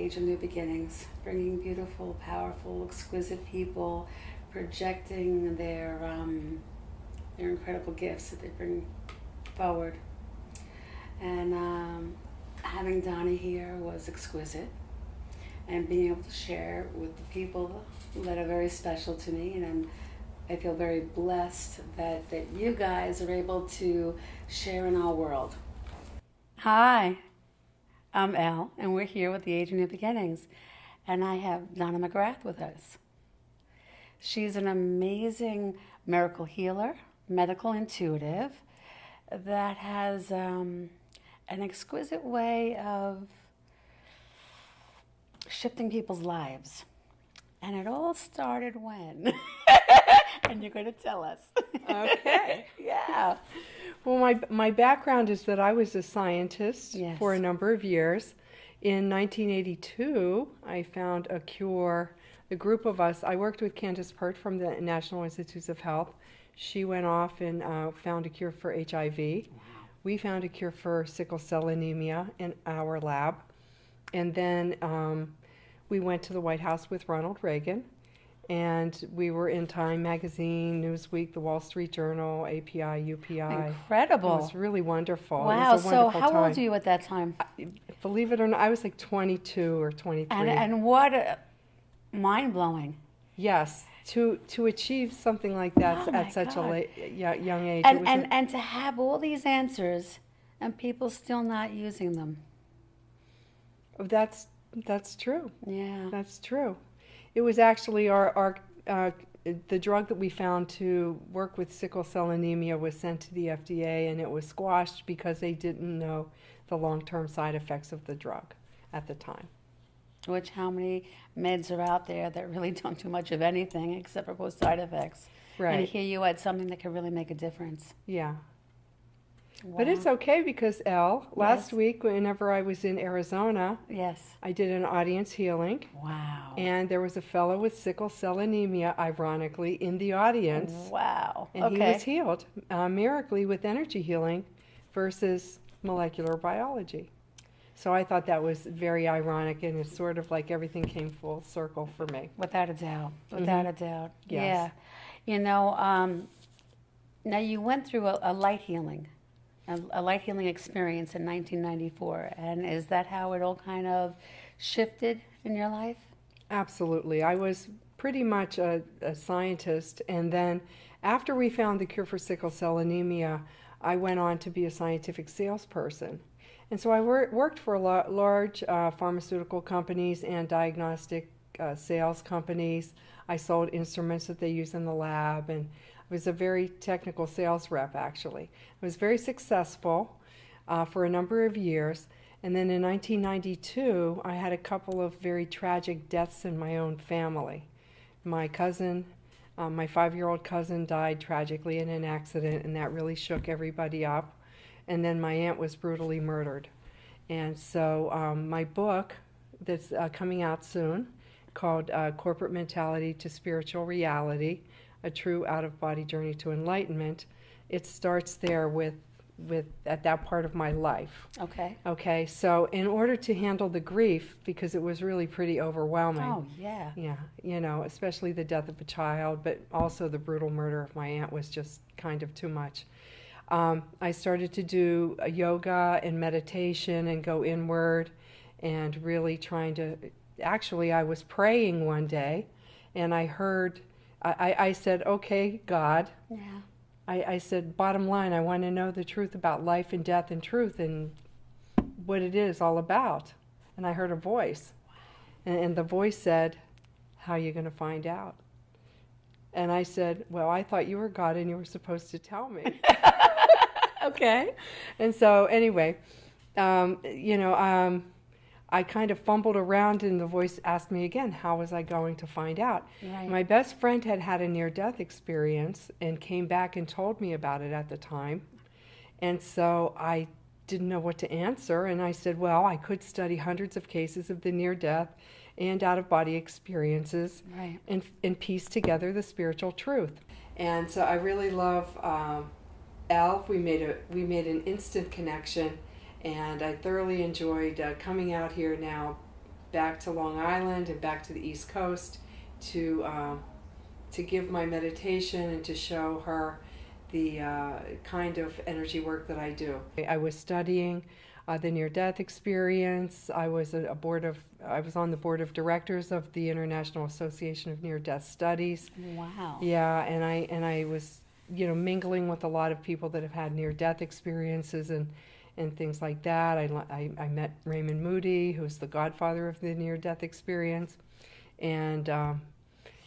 Age of New Beginnings, bringing beautiful, powerful, exquisite people, projecting their incredible gifts that they bring forward. And having Donna here was exquisite, and being able to share with the people that are very special to me, and I feel very blessed that you guys are able to share in our world. Hi, I'm Elle, and we're here with the Age of New Beginnings, and I have Donna McGrath with us. She's an amazing miracle healer, medical intuitive, that has an exquisite way of shifting people's lives. And it all started when? And you're going to tell us. Okay. Yeah. Well, my background is that I was a scientist Yes. for a number of years. In 1982, I found a cure. A group of us, I worked with Candace Pert from the National Institutes of Health. She went off and found a cure for HIV. Wow. We found a cure for sickle cell anemia in our lab. And then we went to the White House with Ronald Reagan. And we were in Time Magazine, Newsweek, the Wall Street Journal, API, UPI. Incredible. It was really wonderful. Wow. It was a So wonderful how time. old were you at that time? Believe it or not, I was like 22 or 23. And what mind-blowing. Yes, to achieve something like that Oh my at such God. a young age. And to have all these answers and people still not using them. That's true. Yeah. That's true. It was actually our the drug that we found to work with sickle cell anemia was sent to the FDA, and it was squashed because they didn't know the long-term side effects of the drug at the time. Which, how many meds are out there that really don't do much of anything except for cause side effects? Right. And here you had something that could really make a difference. Yeah. Wow. But it's okay because, Elle, last Yes. week, whenever I was in Arizona, Yes. I did an audience healing. Wow. And there was a fellow with sickle cell anemia, ironically, in the audience. Wow. And okay. he was healed miraculously with energy healing versus molecular biology. So I thought that was very ironic, and it's sort of like everything came full circle for me. Without a doubt. Without a doubt. Yes. Yeah. You know, now you went through a light healing. A light healing experience in 1994, and is that how it all kind of shifted in your life? Absolutely. I was pretty much a scientist, and then after we found the cure for sickle cell anemia, I went on to be a scientific salesperson. And so I worked for large pharmaceutical companies and diagnostic sales companies. I sold instruments that they use in the lab, and I was a very technical sales rep, actually. I was very successful for a number of years. And then in 1992, I had a couple of very tragic deaths in my own family. My cousin, my 5-year-old cousin, died tragically in an accident, and that really shook everybody up. And then my aunt was brutally murdered. And so my book that's coming out soon, called Corporate Mentality to Spiritual Reality, A True Out-of-Body Journey to Enlightenment, it starts there with at that part of my life. Okay. Okay, so in order to handle the grief, because it was really pretty overwhelming. Oh, yeah. Yeah, you know, especially the death of a child, but also the brutal murder of my aunt was just kind of too much. I started to do yoga and meditation and go inward and really trying to, actually I was praying one day and I heard, I said, okay, God. Yeah. I said, bottom line, I want to know the truth about life and death and truth and what it is all about. And I heard a voice. And the voice said, how are you going to find out? And I said, well, I thought you were God and you were supposed to tell me. Okay. And so anyway, I kind of fumbled around and the voice asked me again, how was I going to find out? Right. My best friend had had a near-death experience and came back and told me about it at the time. And so I didn't know what to answer. And I said, well, I could study hundreds of cases of the near-death and out-of-body experiences, Right. and piece together the spiritual truth. And so I really love Elle. We made an instant connection. And I thoroughly enjoyed coming out here now back to Long Island and back to the East Coast to give my meditation and to show her the kind of energy work that I do. I was studying the near-death experience. I was on the board of directors of the International Association of Near-Death Studies. Wow. Yeah, and I was, mingling with a lot of people that have had near-death experiences and things like that. I met Raymond Moody, who's the godfather of the near-death experience, and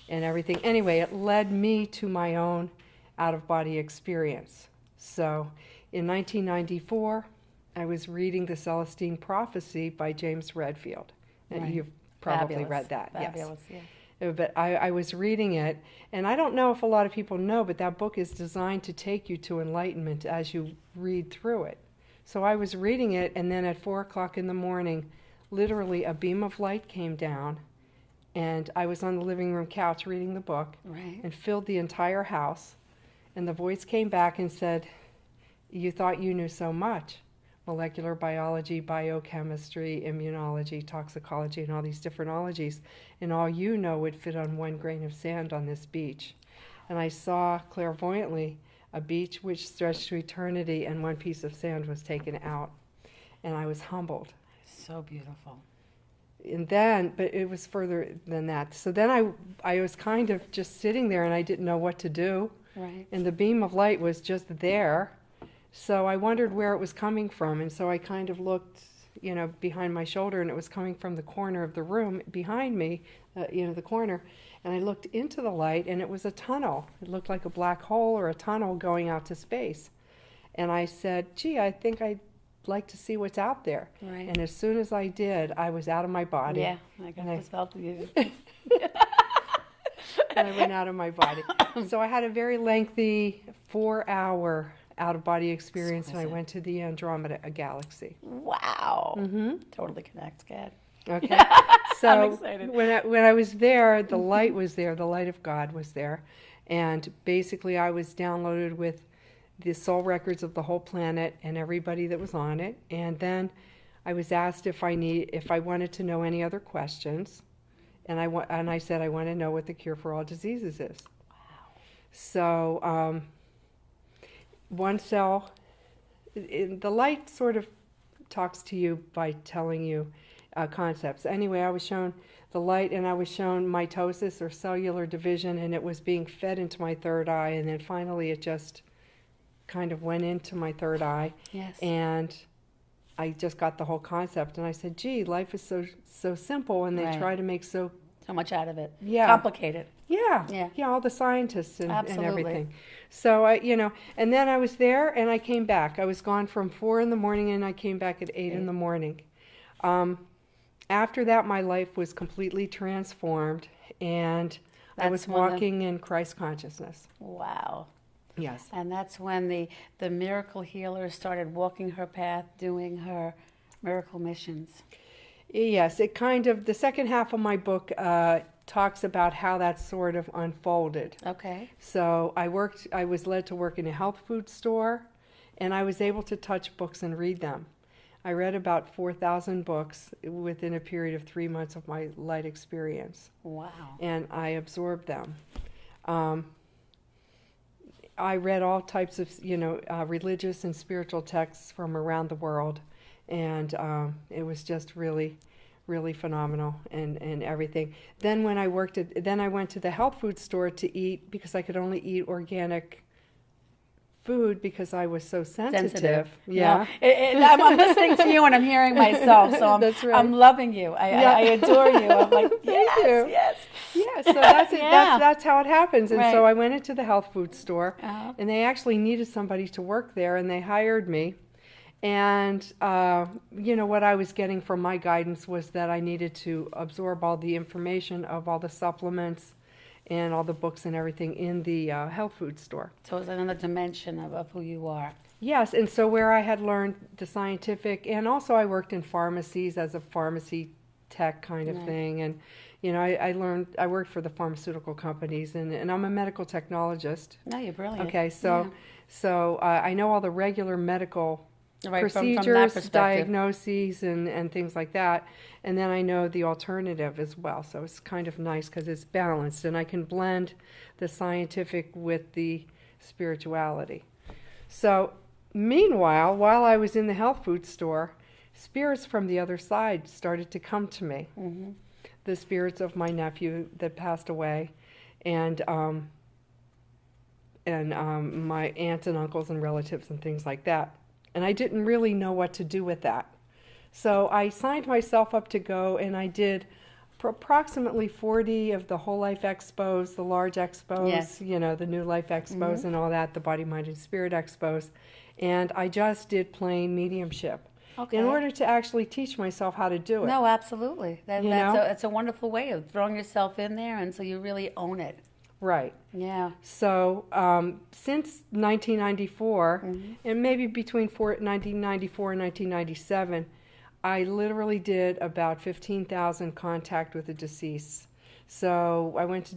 everything. Anyway, it led me to my own out-of-body experience. So, in 1994, I was reading The Celestine Prophecy by James Redfield. Right. You've probably Fabulous. read that. Fabulous, yes. Yeah. But I was reading it, and I don't know if a lot of people know, but that book is designed to take you to enlightenment as you read through it. So I was reading it, and then at 4 o'clock in the morning, literally a beam of light came down, and I was on the living room couch reading the book, Right. and filled the entire house. And the voice came back and said, "You thought you knew so much. Molecular biology, biochemistry, immunology, toxicology, and all these different ologies, and all you know would fit on one grain of sand on this beach." And I saw clairvoyantly a beach which stretched to eternity, and one piece of sand was taken out. And I was humbled. So beautiful. And then, but it was further than that. So then I was kind of just sitting there, and I didn't know what to do. Right. And the beam of light was just there. So I wondered where it was coming from, and so I kind of looked, behind my shoulder, and it was coming from the corner of the room behind me, the corner. And I looked into the light, and it was a tunnel. It looked like a black hole or a tunnel going out to space. And I said, "Gee, I think I'd like to see what's out there." Right. And as soon as I did, I was out of my body. Yeah, I got this felt you. And I went out of my body. So I had a very lengthy 4-hour out-of-body experience, and I went to the Andromeda galaxy. Wow. Mm-hmm. Totally connects, Gad. Okay. So I'm excited. when I was there, the light was there, the light of God was there. And basically I was downloaded with the soul records of the whole planet and everybody that was on it. And then I was asked if I wanted to know any other questions. And I said I want to know what the cure for all diseases is. Wow. So one cell, the light sort of talks to you by telling you concepts. Anyway, I was shown the light, and I was shown mitosis or cellular division, and it was being fed into my third eye, and then finally it just kind of went into my third eye. Yes. And I just got the whole concept, and I said, "Gee, life is so simple," and they Right. try to make so much out of it. Yeah. Complicated. yeah, all the scientists and Absolutely. everything. So and then I was there, and I came back. I was gone from 4 in the morning, and I came back at 8 in the morning. After that, my life was completely transformed, and I was walking in Christ consciousness. Wow. Yes. And that's when the miracle healer started walking her path, doing her miracle missions. Yes, the second half of my book talks about how that sort of unfolded. Okay. So I was led to work in a health food store, and I was able to touch books and read them. I read about 4,000 books within a period of 3 months of my light experience. Wow. And I absorbed them. I read all types of, religious and spiritual texts from around the world, and it was just really, really phenomenal and everything. Then when I then I went to the health food store to eat, because I could only eat organic food because I was so sensitive. Yeah. No, I'm listening to you and I'm hearing myself, so That's right. I'm loving you. I adore you. I'm like, yes, Thank you. yes. Yeah, so that's it. Yeah. That's how it happens. And Right. so I went into the health food store, Uh-huh. and they actually needed somebody to work there, and they hired me. And, what I was getting from my guidance was that I needed to absorb all the information of all the supplements and all the books and everything in the health food store. So it's another dimension of who you are. Yes, and so where I had learned the scientific, and also I worked in pharmacies as a pharmacy tech kind of Right. thing, and I worked for the pharmaceutical companies, and I'm a medical technologist. No, you're brilliant. Okay, so I know all the regular medical Right, from that procedures, perspective. diagnoses, and things like that. And then I know the alternative as well. So it's kind of nice because it's balanced, and I can blend the scientific with the spirituality. So meanwhile, while I was in the health food store, spirits from the other side started to come to me. Mm-hmm. The spirits of my nephew that passed away, and my aunts and uncles and relatives and things like that. And I didn't really know what to do with that. So I signed myself up to go, and I did approximately 40 of the Whole Life Expos, the large expos, Yes. you know, the New Life Expos and all that, the Body, Mind, and Spirit Expos. And I just did plain mediumship Okay. in order to actually teach myself how to do it. No, absolutely. You know? It's a wonderful way of throwing yourself in there, and so you really own it. Right. Yeah. So since 1994, and maybe between 1994 and 1997, I literally did about 15,000 contact with the deceased. So I went to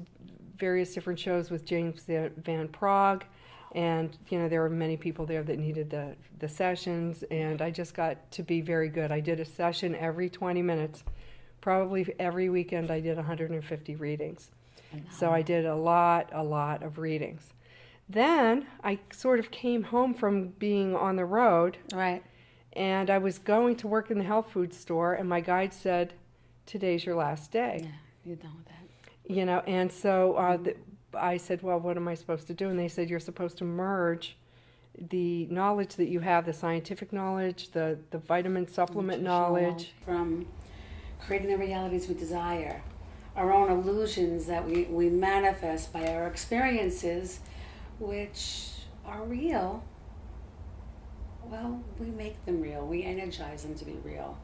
various different shows with James Van Prague, and you know there were many people there that needed the sessions, and I just got to be very good. I did a session every 20 minutes. Probably every weekend I did 150 readings. So I did a lot of readings. Then I sort of came home from being on the road, Right. and I was going to work in the health food store, and my guide said, "Today's your last day." Yeah, you're done with that. You know, and so I said, "Well, what am I supposed to do?" And they said, "You're supposed to merge the knowledge that you have, the scientific knowledge, the vitamin supplement knowledge." From creating the realities we desire, our own illusions that we manifest by our experiences, which are real. Well, we make them real. We energize them to be real.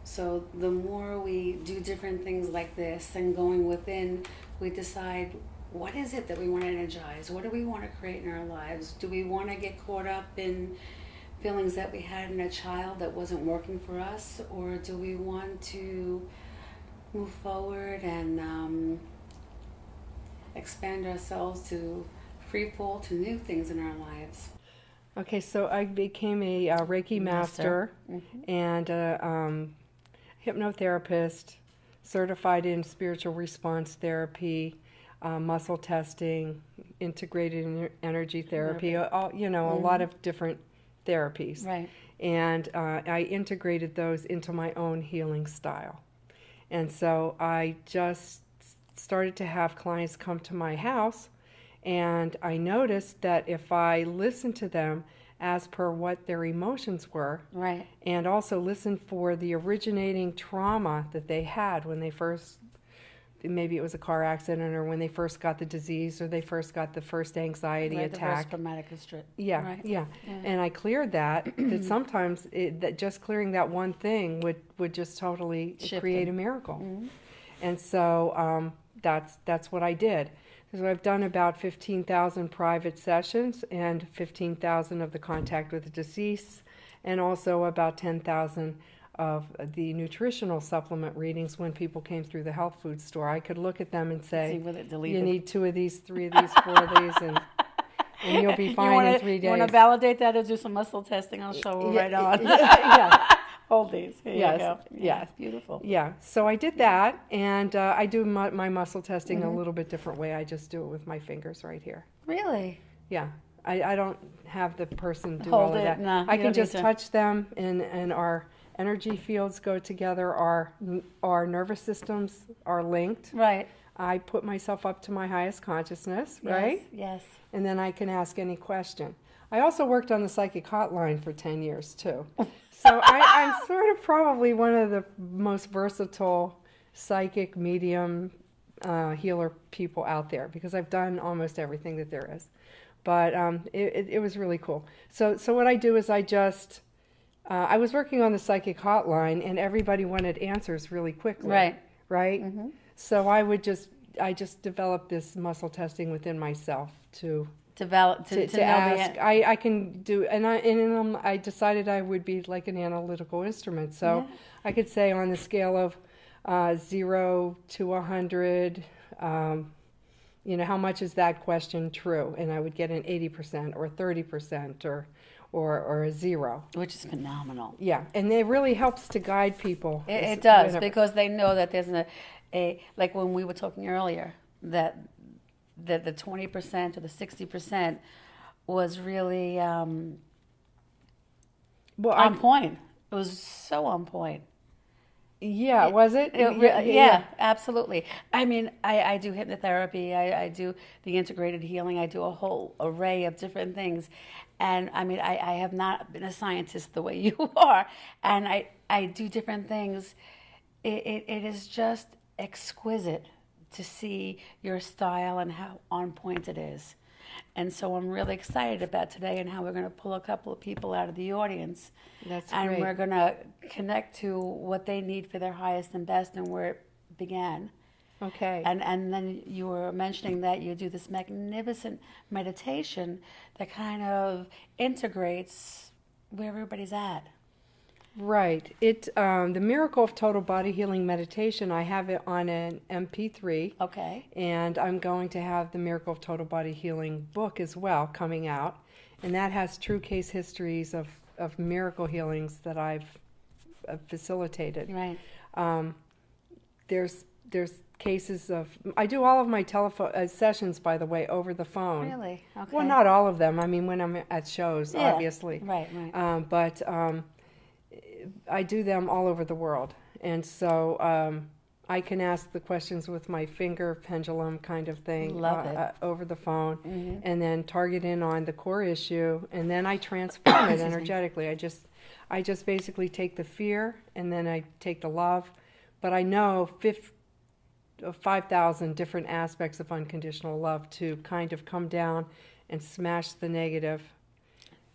So the more we do different things like this and going within, we decide what is it that we want to energize? What do we want to create in our lives? Do we want to get caught up in feelings that we had in a child that wasn't working for us? Or do we want to move forward and expand ourselves to free fall to new things in our lives? Okay, so I became a Reiki master and a hypnotherapist, certified in spiritual response therapy, muscle testing, integrated energy therapy, all, you know, a lot of different therapies. Right. And I integrated those into my own healing style. And so I just started to have clients come to my house, and I noticed that if I listened to them as per what their emotions were, Right. and also listened for the originating trauma that they had when they first, maybe it was a car accident, or when they first got the disease, or they first got the first anxiety Right, the attack. first traumatic history. Yeah, Right. yeah, Yeah. and I cleared that. That sometimes that just clearing that one thing would just totally Shift create them. a miracle. And so that's what I did. So I've done about 15,000 private sessions and 15,000 of the contact with the deceased, and also about 10,000 of the nutritional supplement readings when people came through the health food store. I could look at them and See say, with it you deleted. need 2 of these, 3 of these, 4 of these, and you'll be fine in 3 days. You want to validate that or do some muscle testing? I'll show her right on. Yeah. Hold these. Here Yes, you go. yes. Beautiful. Yeah, so I did that, and I do my muscle testing a little bit different way. I just do it with my fingers right here. Really? Yeah, I don't have the person do Hold all of it, that. no, I you can don't just need to. touch them, and our energy fields go together. Our nervous systems are linked. Right. I put myself up to my highest consciousness, Yes, right? Yes. And then I can ask any question. I also worked on the psychic hotline for 10 years, too. So I'm sort of probably one of the most versatile psychic, medium, healer people out there, because I've done almost everything that there is. But it was really cool. So what I do is I was working on the psychic hotline, and everybody wanted answers really quickly. Right. Right? Mm-hmm. So I just developed this muscle testing within myself to To ask. I can do, and I decided I would be like an analytical instrument. So I could say on the scale of 0 to 100, how much is that question true? And I would get an 80% or 30% or or a 0. Which is phenomenal. Yeah, and it really helps to guide people. It does, because they know that there's like when we were talking earlier, that the 20% or the 60% was really on point. It was so on point. Yeah, was it? Yeah, absolutely. I mean, I do hypnotherapy, I do the integrated healing, I do a whole array of different things. And I mean, I have not been a scientist the way you are, and I do different things. It is just exquisite to see your style and how on point it is. And so I'm really excited about today and how we're going to pull a couple of people out of the audience. That's and great. We're going to connect to what they need for their highest and best and where it began. Okay. And then you were mentioning that you do this magnificent meditation that kind of integrates where everybody's at. Right. The Miracle of Total Body Healing Meditation, I have it on an MP3. Okay. And I'm going to have the Miracle of Total Body Healing book as well coming out. And that has true case histories of miracle healings that I've facilitated. Right. There's cases of, I do all of my telephone sessions, by the way, over the phone. Really? Okay. Well, not all of them. I mean, when I'm at shows, Yeah. obviously. Right, right. But I do them all over the world. And so I can ask the questions with my finger pendulum kind of thing. Love it. Over the phone. Mm-hmm. And then target in on the core issue. And then I transform it energetically. I just basically take the fear and then I take the love. But I know 5,000 different aspects of unconditional love to kind of come down and smash the negative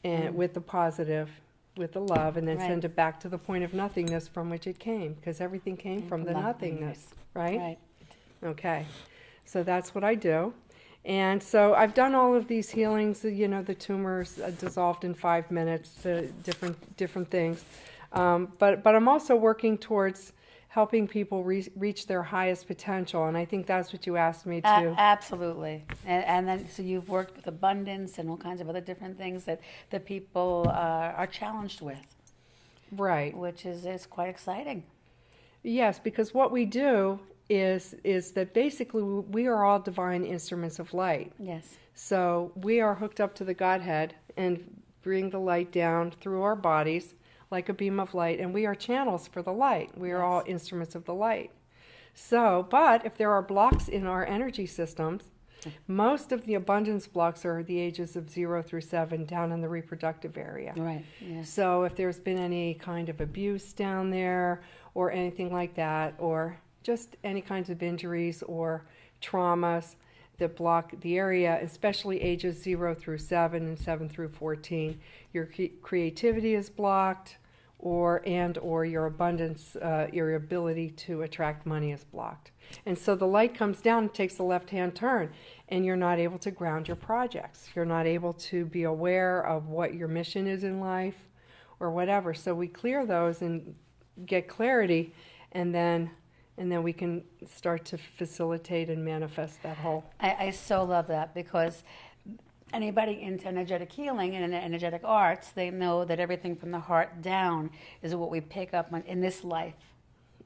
and with the positive, with the love, and then send it back to the point of nothingness from which it came, because everything came from the nothingness, right? Right. Okay. So that's what I do. And so I've done all of these healings, the tumors dissolved in 5 minutes, the different things. But I'm also working towards helping people reach their highest potential, and I think that's what you asked me to. Absolutely. And then, so you've worked with abundance and all kinds of other different things that people are challenged with. Right. Which is quite exciting. Yes, because what we do is that basically we are all divine instruments of light. Yes. So we are hooked up to the Godhead and bring the light down through our bodies like a beam of light, and we are channels for the light. We are all instruments of the light. So, but if there are blocks in our energy systems, most of the abundance blocks are the ages of 0 through 7 down in the reproductive area. Right, yes. So if there's been any kind of abuse down there or anything like that, or just any kinds of injuries or traumas that block the area, especially ages 0 through 7 and 7 through 14, your creativity is blocked, or your abundance, your ability to attract money is blocked. And so the light comes down and takes the left-hand turn, and you're not able to ground your projects. You're not able to be aware of what your mission is in life or whatever. So we clear those and get clarity, and then we can start to facilitate and manifest that whole. I so love that, because anybody into energetic healing and energetic arts, they know that everything from the heart down is what we pick up on in this life.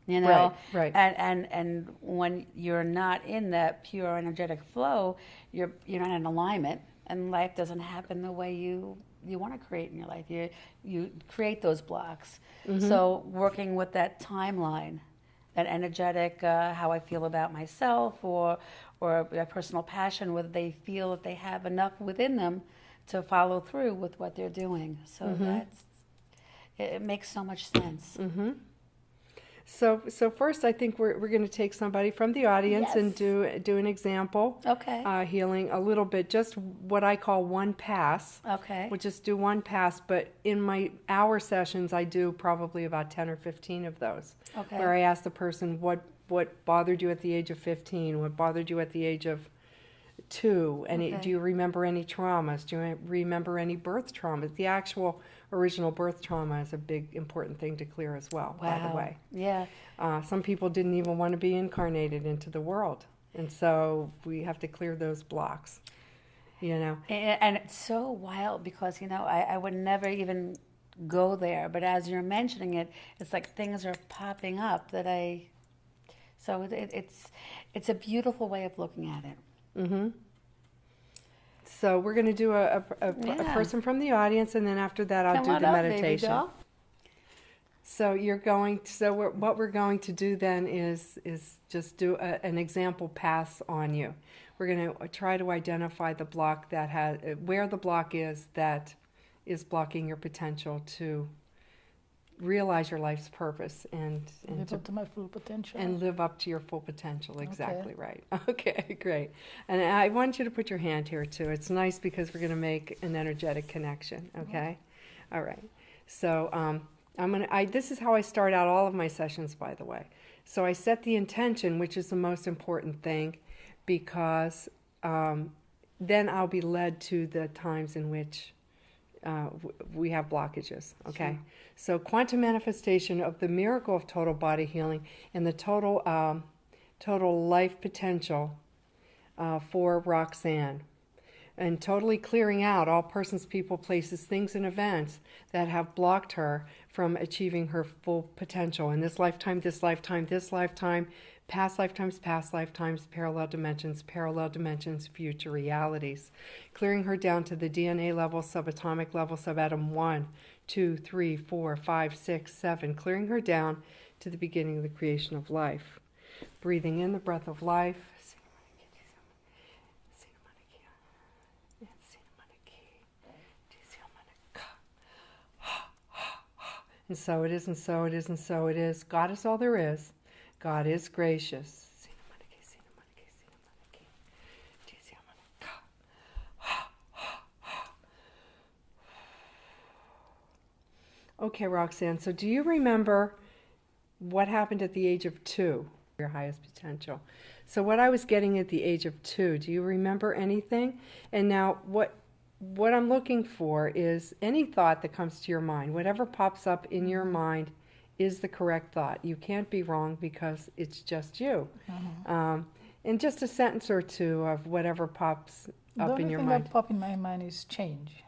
Right. And when you're not in that pure energetic flow, you're not in alignment, and life doesn't happen the way you want to create in your life. You create those blocks. Mm-hmm. So working with that timeline, that energetic, how I feel about myself, or a personal passion, whether they feel that they have enough within them to follow through with what they're doing. So it makes so much sense. Mm-hmm. So first, I think we're going to take somebody from the audience and do an example. Okay. Healing a little bit, just what I call one pass. Okay. We'll just do one pass, but in my hour sessions, I do probably about 10 or 15 of those. Okay. Where I ask the person what bothered you at the age of 15, what bothered you at the age of 2, and do you remember any traumas? Do you remember any birth traumas? The actual original birth trauma is a big important thing to clear as well, by the way. Yeah. Some people didn't even want to be incarnated into the world, and so we have to clear those blocks. you know. And it's so wild because, I would never even go there. But as you're mentioning it, it's like things are popping up so it's a beautiful way of looking at it. Mm-hmm. So we're going to do a Yeah. person from the audience, and then after that I'll Come do on the up, baby meditation. doll. So what we're going to do then is just do an example pass on you. We're going to try to identify the block where the block is that is blocking your potential to realize your life's purpose and Live to up to my full potential. and live up to your full potential. Exactly Okay. right. Okay, great. And I want you to put your hand here too. It's nice because we're going to make an energetic connection. Okay. All right. So this is how I start out all of my sessions, by the way. So I set the intention, which is the most important thing, because then I'll be led to the times in which we have blockages. Okay. Sure. So quantum manifestation of the miracle of total body healing and the total life potential for Roxanne, and totally clearing out all persons, people, places, things, and events that have blocked her from achieving her full potential in this lifetime, this lifetime, this lifetime, past lifetimes, parallel dimensions, future realities. Clearing her down to the DNA level, subatomic level, subatom 1, 2, 3, 4, 5, 6, 7. Clearing her down to the beginning of the creation of life. Breathing in the breath of life. And so it is, and so it is, and so it is. God is all there is. God is gracious. Okay, Roxanne, so do you remember what happened at the age of 2, your highest potential? So what I was getting at the age of 2, do you remember anything? And now what I'm looking for is any thought that comes to your mind. Whatever pops up in your mind is the correct thought. You can't be wrong because it's just you. And just a sentence or two of whatever pops up in your The only thing mind. that pop in my mind is change.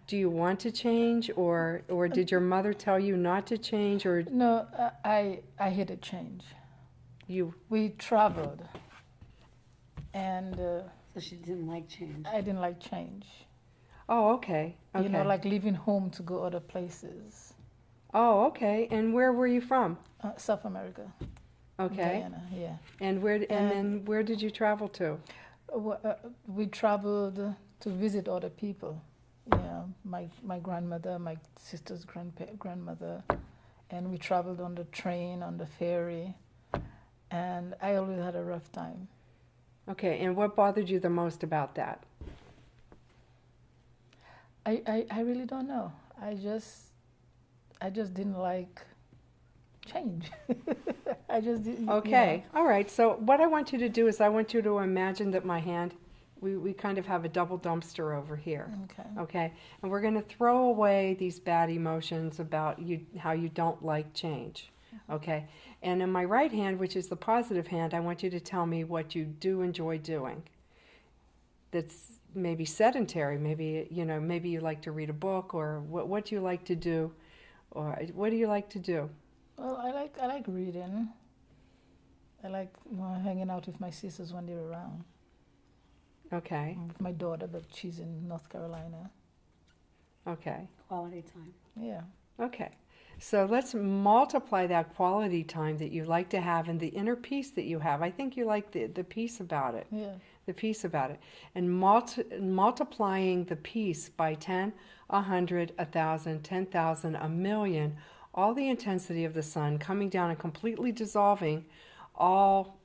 Do you want to change, or did your mother tell you not to change, or No, I hated change. you? We traveled, and So she didn't like change. I didn't like change. Oh, okay. Okay. You know, like leaving home to go other places. Oh, okay. And where were you from? South America. Okay. Guyana, yeah. And then where did you travel to? We traveled to visit other people. Yeah, my grandmother, my sister's grandmother, and we traveled on the train, on the ferry, and I always had a rough time. Okay. And what bothered you the most about that? I really don't know. I just didn't like change. I just didn't. Okay. All right. So what I want you to do is I want you to imagine that my hand, we kind of have a double dumpster over here. Okay. Okay. And we're going to throw away these bad emotions about how you don't like change. Okay. And in my right hand, which is the positive hand, I want you to tell me what you do enjoy doing. That's maybe sedentary. Maybe you like to read a book, or what do you like to do, or what do you like to do? Well, I like reading. I like hanging out with my sisters when they're around. Okay. With my daughter, but she's in North Carolina. Okay. Quality time. Yeah. Okay. So let's multiply that quality time that you like to have and the inner peace that you have. I think you like the peace about it. Yeah. The peace about it. And multiplying the peace by 10, 100, 1,000, 10,000, a million, all the intensity of the sun coming down and completely dissolving all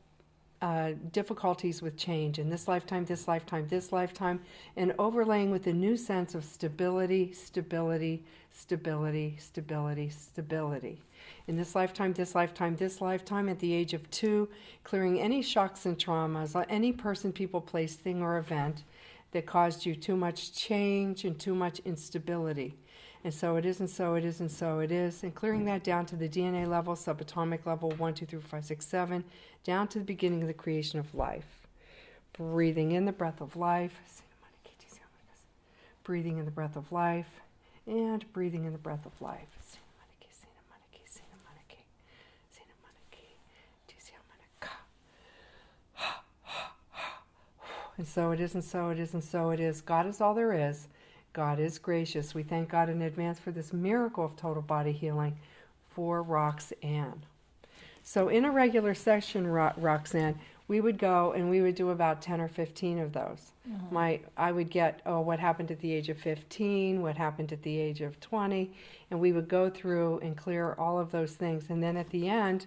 difficulties with change in this lifetime, this lifetime, this lifetime, and overlaying with a new sense of stability, stability, stability, stability, stability. In this lifetime, this lifetime, this lifetime, at the age of 2, clearing any shocks and traumas, any person, people, place, thing, or event that caused you too much change and too much instability. And so it is, and so it is, and so it is. And clearing that down to the DNA level, subatomic level, 1, 2, 3, 4, 5, 6, 7, down to the beginning of the creation of life. Breathing in the breath of life. Breathing in the breath of life. And breathing in the breath of life. And so it is, and so it is, and so it is. God is all there is. God is gracious. We thank God in advance for this miracle of total body healing for Roxanne. So in a regular session, Roxanne, we would go and we would do about 10 or 15 of those. I would get, what happened at the age of 15, what happened at the age of 20, and we would go through and clear all of those things. And then at the end,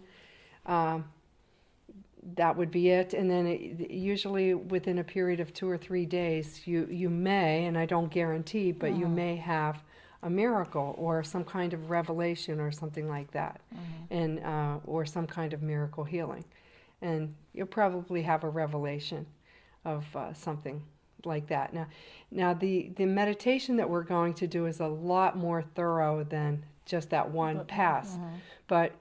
that would be it. And then usually within a period of 2 or 3 days, you may, and I don't guarantee, but you may have a miracle or some kind of revelation or something like that, and or some kind of miracle healing. And you'll probably have a revelation of something like that. Now the meditation that we're going to do is a lot more thorough than just that one pass. But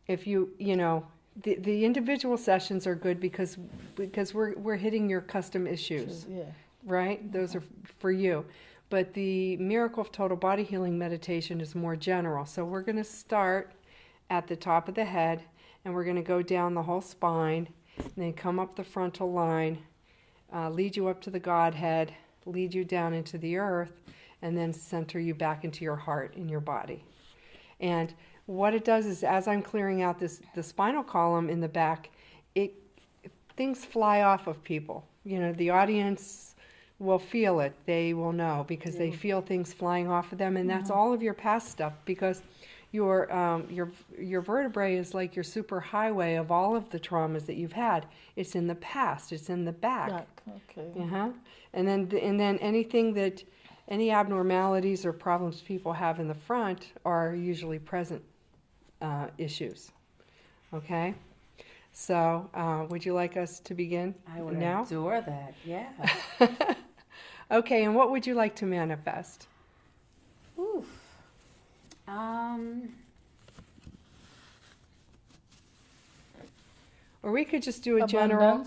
if you know, the individual sessions are good because we're hitting your custom issues, right? Those are for you. But the Miracle of Total Body Healing meditation is more general. So we're going to start at the top of the head, and we're going to go down the whole spine, and then come up the frontal line, lead you up to the Godhead, lead you down into the earth, and then center you back into your heart in your body. And what it does is, as I'm clearing out the spinal column in the back, things fly off of people. You know, the audience will feel it. They will know because they feel things flying off of them, and that's all of your past stuff, because your vertebrae is like your super highway of all of the traumas that you've had. It's in the past. It's in the back. Okay. And then any abnormalities or problems people have in the front are usually present issues. Okay? So, would you like us to begin I would now? adore that, yeah. Okay, and what would you like to manifest? Oof. Or we could just do a Abundance. general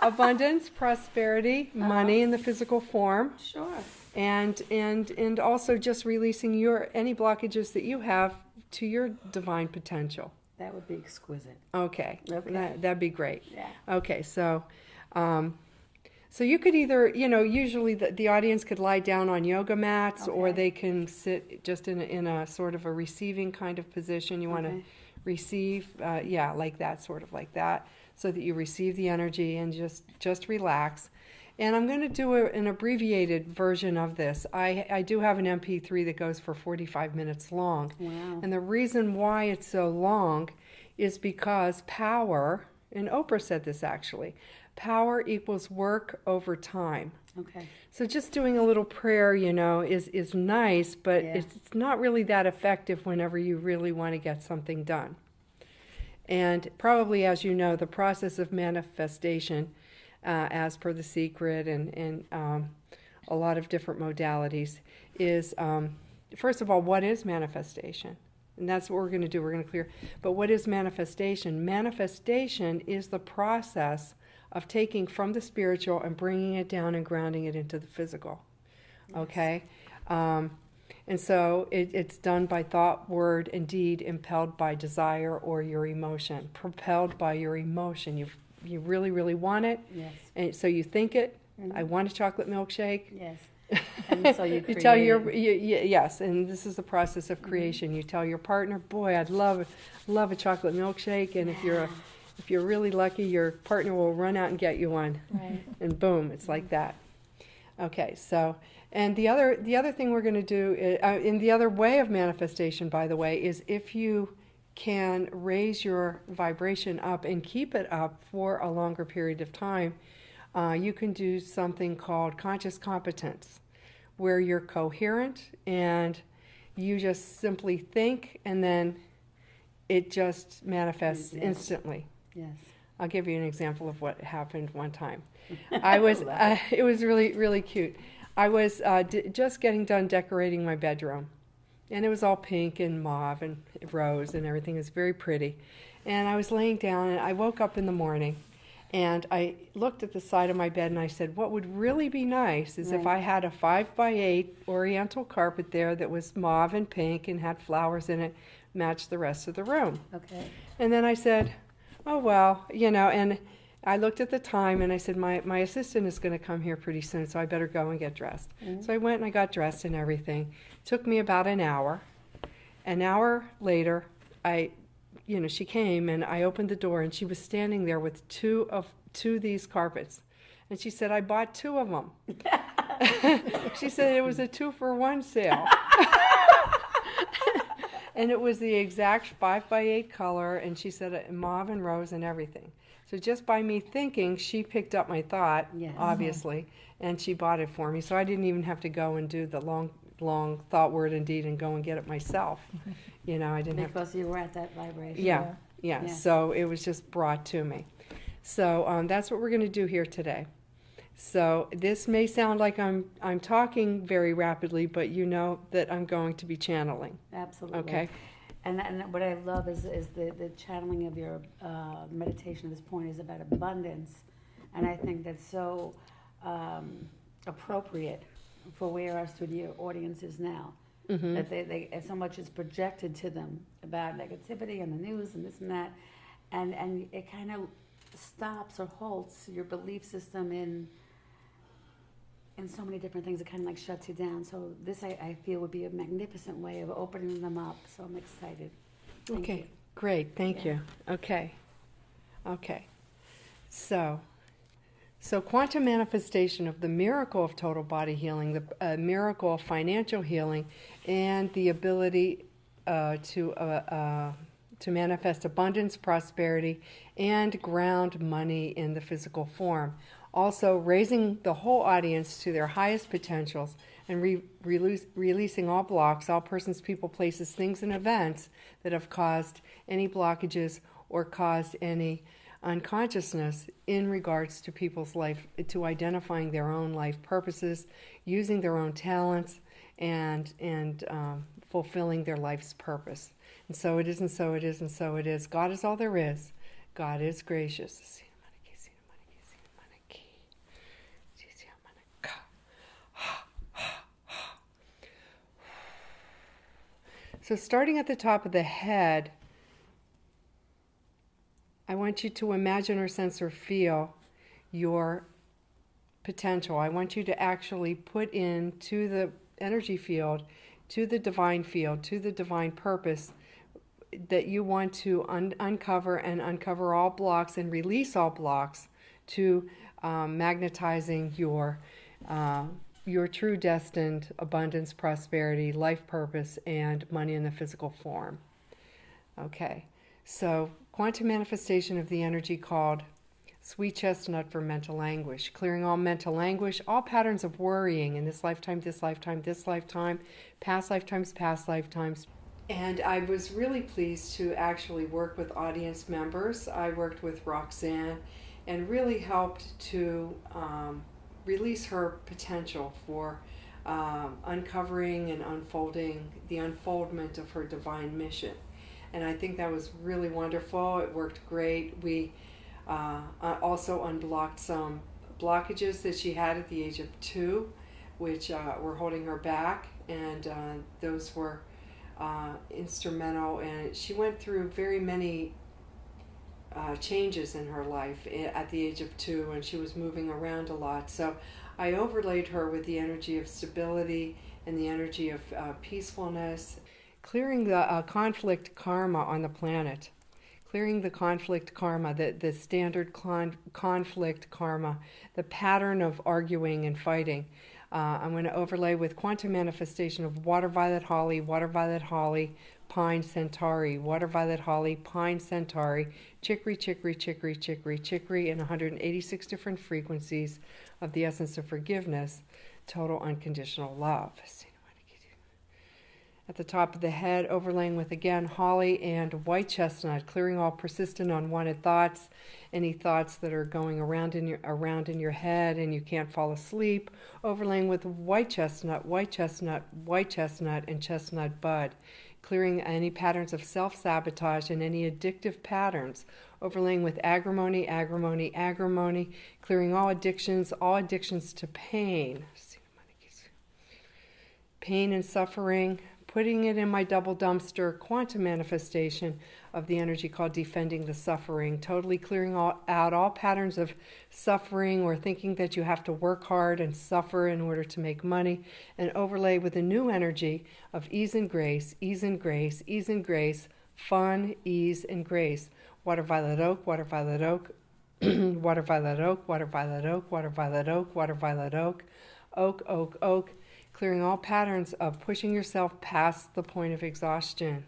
abundance, prosperity, money in the physical form. Sure. And also just releasing any blockages that you have to your divine potential. That would be exquisite. Okay. Okay. That'd be great. Yeah. Okay, so you could either, usually the audience could lie down on yoga mats, or they can sit just in a sort of a receiving kind of position. You want to receive, like that, sort of like that, so that you receive the energy and just relax. And I'm going to do an abbreviated version of this. I do have an MP3 that goes for 45 minutes long. Wow. And the reason why it's so long is because power, and Oprah said this actually, power equals work over time. Okay. So just doing a little prayer, is nice, but it's not really that effective whenever you really want to get something done. And probably, as you know, the process of manifestation, as per The Secret and a lot of different modalities, is, first of all, what is manifestation? And that's what we're going to do. We're going to clear. But what is manifestation? Manifestation is the process of taking from the spiritual and bringing it down and grounding it into the physical. Yes. Okay? And so it's done by thought, word, and deed, impelled by desire or your emotion, propelled by your emotion. You really, really want it. Yes. And so you think it. I want a chocolate milkshake. Yes. And so you tell yes, and this is the process of creation. You tell your partner, boy, I'd love a chocolate milkshake, and if you're really lucky, your partner will run out and get you one. Right. And boom, it's like that. Okay, so, and the other thing we're going to do, in the other way of manifestation, by the way, is if you can raise your vibration up and keep it up for a longer period of time, you can do something called conscious competence, where you're coherent and you just simply think, and then it just manifests instantly. Yes. I'll give you an example of what happened one time. It was really, really cute. I was just getting done decorating my bedroom, and it was all pink and mauve and rose and everything. It was very pretty. And I was laying down, and I woke up in the morning, And I looked at the side of my bed and I said, what would really be nice is if Right. I had a 5x8 oriental carpet there that was mauve and pink and had flowers in it, matched the rest of the room. Okay. And then I said, oh, well, and I looked at the time and I said, my assistant is going to come here pretty soon, so I better go and get dressed. Mhm. So I went and I got dressed and everything. It took me about an hour. An hour later, she came and I opened the door and she was standing there with two of these carpets. And she said, I bought two of them. She said it was a 2-for-1 sale. And it was the exact 5x8 color, and she said mauve and rose and everything. So just by me thinking, she picked up my thought, Yes. obviously, and she bought it for me. So I didn't even have to go and do the long thought, word, and deed and go and get it myself. I didn't have to. Because you were at that vibration. Yeah. Yeah. So it was just brought to me. So that's what we're going to do here today. So this may sound like I'm talking very rapidly, but you know that I'm going to be channeling. Absolutely. Okay. And what I love is the channeling of your meditation at this point is about abundance. And I think that's so appropriate for where our studio audience is now. Mm-hmm. That they so much is projected to them about negativity and the news and this and that. And it kind of stops or halts your belief system in so many different things. It kind of like shuts you down. So this, I feel, would be a magnificent way of opening them up. So I'm excited. Thank Okay, you. great. Thank Yeah. you. Okay. So quantum manifestation of the miracle of total body healing, the miracle of financial healing, and the ability to manifest abundance, prosperity, and ground money in the physical form. Also, raising the whole audience to their highest potentials and releasing all blocks, all persons, people, places, things, and events that have caused any blockages or caused any unconsciousness in regards to people's life, to identifying their own life purposes, using their own talents, and fulfilling their life's purpose. And so it is, and so it is, and so it is. God is all there is. God is gracious. So starting at the top of the head, I want you to imagine or sense or feel your potential. I want you to actually put into the energy field, to the divine field, to the divine purpose that you want to uncover all blocks and release all blocks to magnetizing your true destined abundance, prosperity, life purpose, and money in the physical form. Okay, so quantum manifestation of the energy called sweet chestnut for mental anguish, clearing all mental anguish, all patterns of worrying in this lifetime, past lifetimes. And I was really pleased to actually work with audience members. I worked with Roxanne and really helped to release her potential for uncovering and unfolding the unfoldment of her divine mission. And I think that was really wonderful. It worked great. We also unblocked some blockages that she had at the age of 2, which were holding her back, and those were instrumental. And she went through very many changes in her life at the age of 2, and she was moving around a lot. So I overlaid her with the energy of stability and the energy of peacefulness, clearing the conflict karma on the planet, clearing the conflict karma, the standard conflict karma, the pattern of arguing and fighting. I'm going to overlay with quantum manifestation of water violet holly, pine centauri, water violet holly, pine centauri, chicory, in 186 different frequencies of the essence of forgiveness, total unconditional love. at the top of the head, overlaying with, again, holly and white chestnut, clearing all persistent unwanted thoughts, any thoughts that are going around in your head and you can't fall asleep, overlaying with white chestnut, white chestnut, white chestnut, and chestnut bud, clearing any patterns of self-sabotage and any addictive patterns, overlaying with agrimony, agrimony, agrimony, clearing all addictions to pain and suffering, putting it in my double dumpster, quantum manifestation of the energy called defending the suffering, totally clearing out all patterns of suffering or thinking that you have to work hard and suffer in order to make money, and overlay with a new energy of ease and grace, ease and grace, ease and grace, fun, ease, and grace. Water violet oak, water violet oak, water violet oak, water violet oak, water violet oak, water violet oak, oak, oak, oak, clearing all patterns of pushing yourself past the point of exhaustion.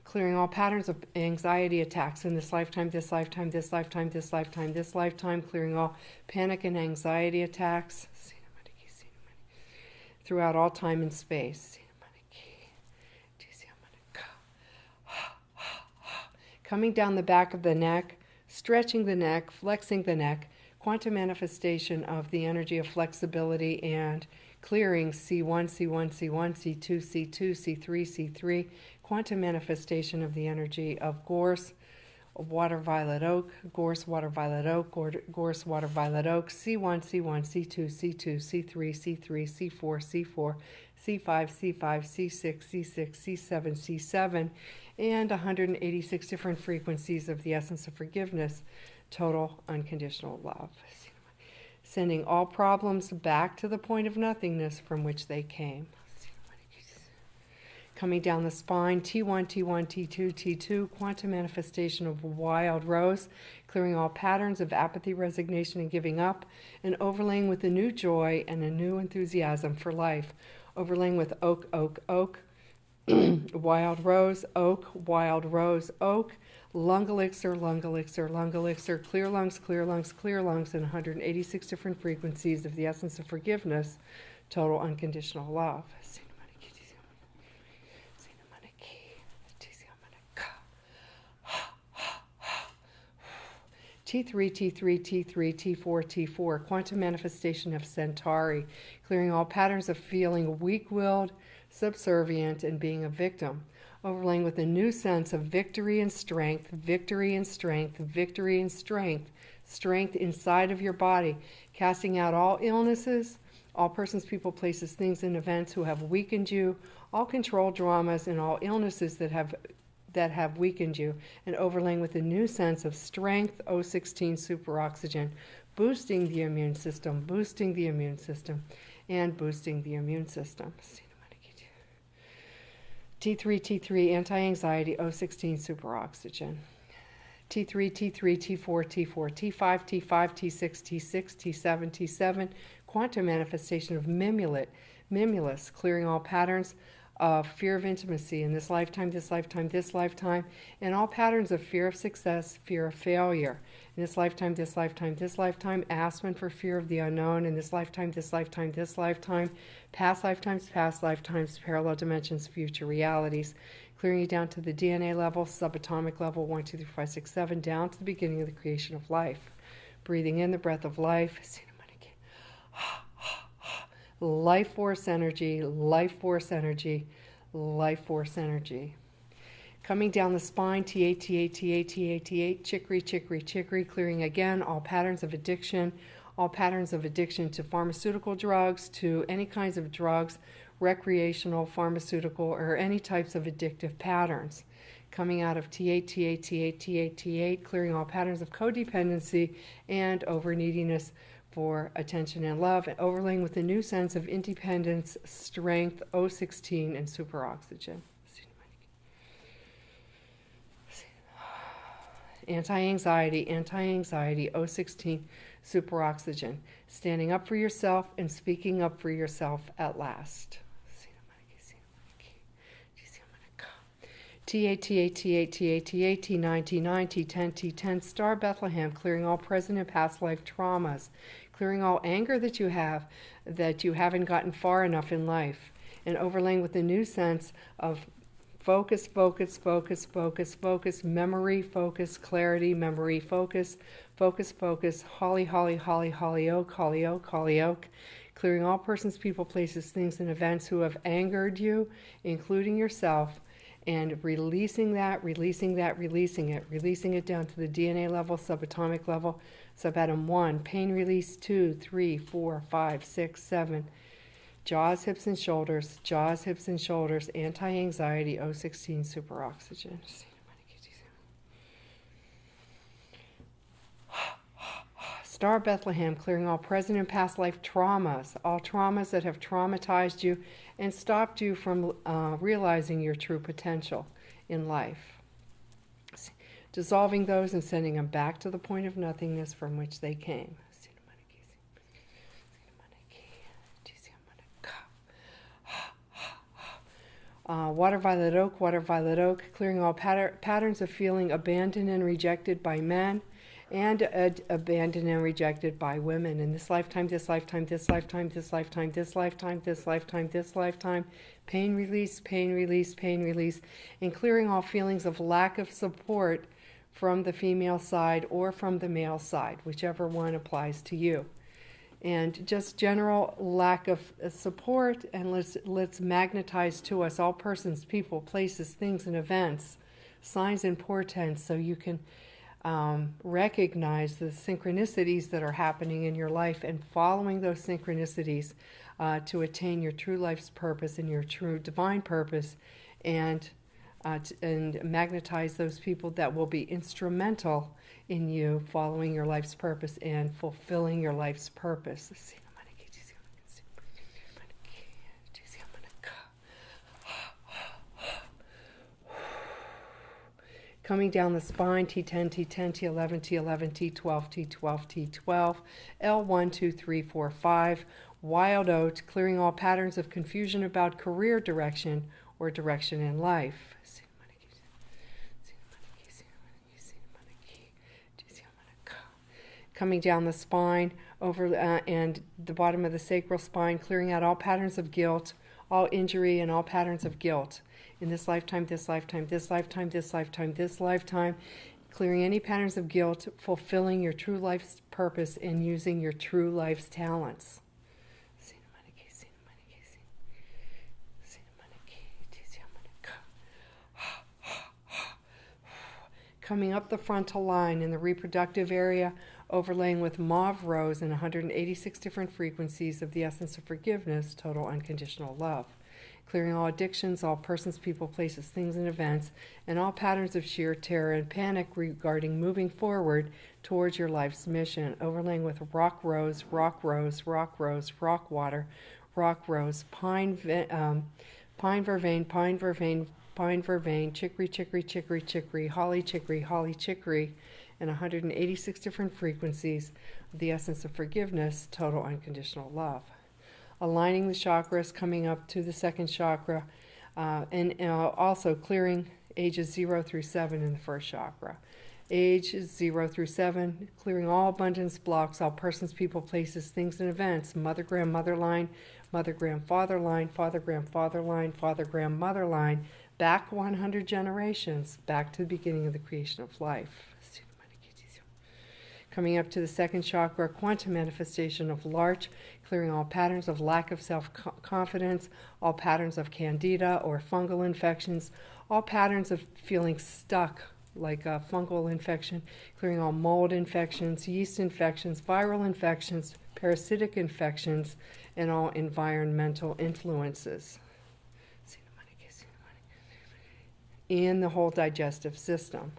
Clearing all patterns of anxiety attacks in this lifetime, this lifetime, this lifetime, this lifetime, this lifetime, clearing all panic and anxiety attacks throughout all time and space. Coming down the back of the neck, stretching the neck, flexing the neck, quantum manifestation of the energy of flexibility and clearing C1, C1, C1, C2, C2, C3, C3, quantum manifestation of the energy of gorse, water violet oak, gorse, water violet oak, gorse, water violet oak, C1, C1, C2, C2, C3, C3, C4, C4, C5, C5, C6, C6, C7, C7, and 186 different frequencies of the essence of forgiveness, total unconditional love. Sending all problems back to the point of nothingness from which they came. Coming down the spine, T1, T1, T2, T2, quantum manifestation of wild rose, clearing all patterns of apathy, resignation, and giving up, and overlaying with a new joy and a new enthusiasm for life. Overlaying with oak, oak, oak, wild rose, oak, lung elixir, lung elixir, lung elixir, clear lungs, clear lungs, clear lungs, and 186 different frequencies of the essence of forgiveness, total unconditional love. T3, T3, T3, T4, T4, quantum manifestation of Centauri, clearing all patterns of feeling weak-willed, subservient, and being a victim, overlaying with a new sense of victory and strength, victory and strength, victory and strength, strength inside of your body, casting out all illnesses, all persons, people, places, things, and events who have weakened you, all control dramas and all illnesses that have weakened you, and overlaying with a new sense of strength, O16 superoxygen, boosting the immune system, and boosting the immune system. T3, T3, anti-anxiety, O16 superoxygen. T3, T3, T4, T4, T5, T5, T6, T6, T7, T7, quantum manifestation of mimulus, clearing all patterns of fear of intimacy in this lifetime, this lifetime, this lifetime, and all patterns of fear of success, fear of failure. In this lifetime, this lifetime, this lifetime, aspen for fear of the unknown. In this lifetime, this lifetime, this lifetime, past lifetimes, parallel dimensions, future realities. Clearing you down to the DNA level, subatomic level, 1, 2, 3, 4, 5, 6, 7, down to the beginning of the creation of life. Breathing in the breath of life. Life force energy, life force energy, life force energy. Coming down the spine, T8, T8, T8, T8, T8, chicory, chicory, chicory, clearing again all patterns of addiction to pharmaceutical drugs, to any kinds of drugs, recreational, pharmaceutical, or any types of addictive patterns. Coming out of T8, T8, T8, T8, T8, clearing all patterns of codependency and over-neediness for attention and love, and overlaying with a new sense of independence, strength, O16, and superoxygen. Anti-anxiety, O16, superoxygen. Standing up for yourself and speaking up for yourself at last. T8, T8, T8, T8, T8, T9, T9, T10, T10, Star Bethlehem, clearing all present and past life traumas, clearing all anger that you have, that you haven't gotten far enough in life, and overlaying with the new sense of focus, focus, focus, focus, focus, memory, focus, clarity, memory, focus, focus, focus, holly, holly, holly, holly oak, holly oak, holly oak, clearing all persons, people, places, things, and events who have angered you, including yourself, and releasing that, releasing it down to the DNA level, subatomic level, subatom 1, pain release 2, 3, 4, 5, 6, 7, jaws, hips, and shoulders, anti-anxiety, O16, super oxygen. Star Bethlehem, clearing all present and past life traumas, all traumas that have traumatized you and stopped you from realizing your true potential in life. Dissolving those and sending them back to the point of nothingness from which they came. Water violet oak, clearing all patterns of feeling abandoned and rejected by men, and abandoned and rejected by women in this lifetime, this lifetime, this lifetime, this lifetime, this lifetime, this lifetime, this lifetime. Pain release, pain release, pain release, and clearing all feelings of lack of support from the female side or from the male side, whichever one applies to you. And just general lack of support, and let's magnetize to us all persons, people, places, things, and events, signs and portents, so you can recognize the synchronicities that are happening in your life and following those synchronicities to attain your true life's purpose and your true divine purpose, and magnetize those people that will be instrumental in you following your life's purpose and fulfilling your life's purpose. Coming down the spine, T10, T10, T11, T11, T12, T12, T12, L1, 2, 3, 4, 5, wild oat, clearing all patterns of confusion about career direction or direction in life. Coming down the spine, over and the bottom of the sacral spine, clearing out all patterns of guilt, all injury, and all patterns of guilt. In this lifetime, this lifetime, this lifetime, this lifetime, this lifetime, clearing any patterns of guilt, fulfilling your true life's purpose, and using your true life's talents. Coming up the frontal line in the reproductive area, overlaying with mauve rose and 186 different frequencies of the essence of forgiveness, total unconditional love. Clearing all addictions, all persons, people, places, things, and events, and all patterns of sheer terror and panic regarding moving forward towards your life's mission. Overlaying with rock rose, rock rose, rock rose, rock water, rock rose, pine vervain, pine vervain, pine vervain, chicory, chicory, chicory, chicory, holly chicory, and 186 different frequencies of the essence of forgiveness, total unconditional love. Aligning the chakras, coming up to the second chakra, and also clearing ages 0 through 7 in the first chakra. Ages 0 through 7, clearing all abundance blocks, all persons, people, places, things, and events, mother, grandmother line, mother, grandfather line, father, grandfather line, father, grandmother line, back 100 generations, back to the beginning of the creation of life. Coming up to the second chakra, quantum manifestation of Larch, clearing all patterns of lack of self-confidence, all patterns of candida or fungal infections, all patterns of feeling stuck like a fungal infection, clearing all mold infections, yeast infections, viral infections, parasitic infections, and all environmental influences in the whole digestive system.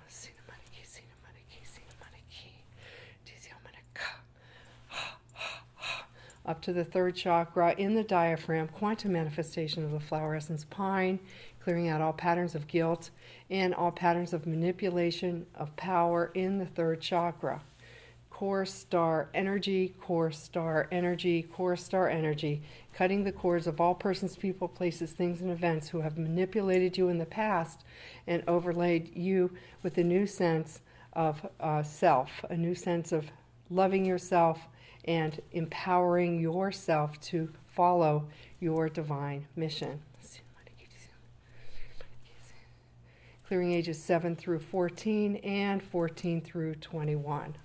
Up to the third chakra, in the diaphragm, quantum manifestation of the flower essence pine, clearing out all patterns of guilt and all patterns of manipulation of power in the third chakra. Core star energy, core star energy, core star energy, cutting the cords of all persons, people, places, things, and events who have manipulated you in the past and overlaid you with a new sense of self, a new sense of loving yourself and empowering yourself to follow your divine mission. Clearing ages 7 through 14 and 14 through 21.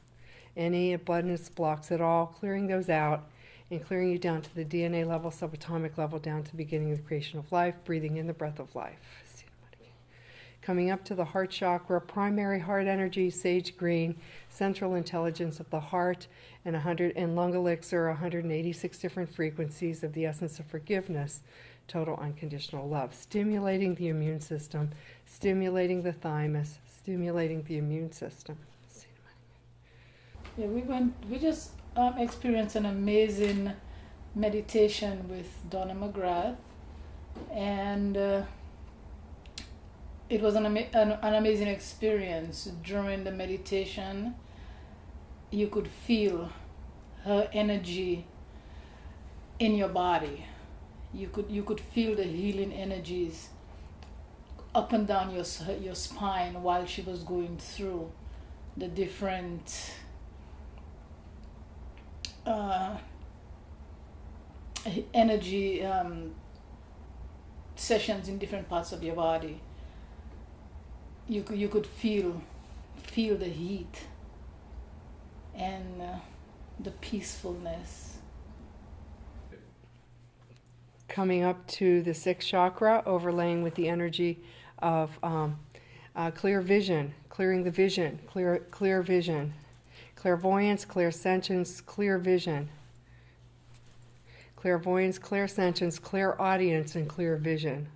Any abundance blocks at all, clearing those out and clearing you down to the DNA level, subatomic level, down to the beginning of the creation of life, breathing in the breath of life. Coming up to the heart chakra, primary heart energy, sage green, central intelligence of the heart, and lung elixir, 186 different frequencies of the essence of forgiveness, total unconditional love, stimulating the immune system, stimulating the thymus, stimulating the immune system. Yeah, we just experienced an amazing meditation with Donna McGrath, and it was an amazing experience. During the meditation, you could feel her energy in your body. You could feel the healing energies up and down your spine while she was going through the different energy sessions in different parts of your body. You could feel the heat and the peacefulness. Coming up to the sixth chakra, overlaying with the energy of clear vision, clearing the vision, clear vision, clairvoyance, clairsentience, clear vision, clairvoyance, clairsentience, clairaudience, and clear vision.